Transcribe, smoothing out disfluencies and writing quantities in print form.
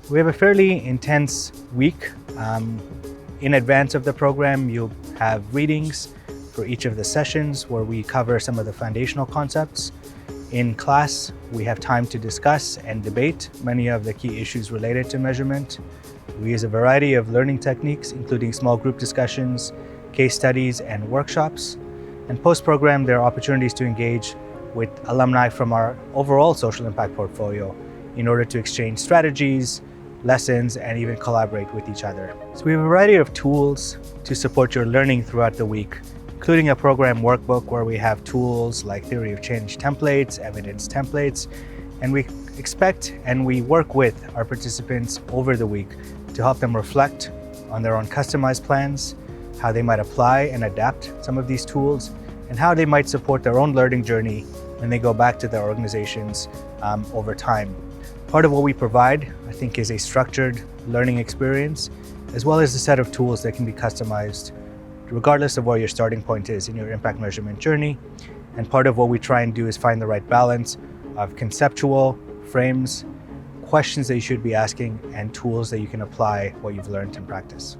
We have a fairly intense week. In advance of the program, you'll have readings for each of the sessions where we cover some of the foundational concepts. In class, we have time to discuss and debate many of the key issues related to measurement. We use a variety of learning techniques, including small group discussions, case studies, and workshops. And post-program, there are opportunities to engage with alumni from our overall social impact portfolio in order to exchange strategies, lessons, and even collaborate with each other. So we have a variety of tools to support your learning throughout the week, including a program workbook where we have tools like theory of change templates, evidence templates, and we expect and we work with our participants over the week to help them reflect on their own customized plans, how they might apply and adapt some of these tools, and how they might support their own learning journey when they go back to their organizations over time. Part of what we provide, I think, is a structured learning experience, as well as a set of tools that can be customized regardless of where your starting point is in your impact measurement journey. And part of what we try and do is find the right balance of conceptual frames, questions that you should be asking, and tools that you can apply what you've learned in practice.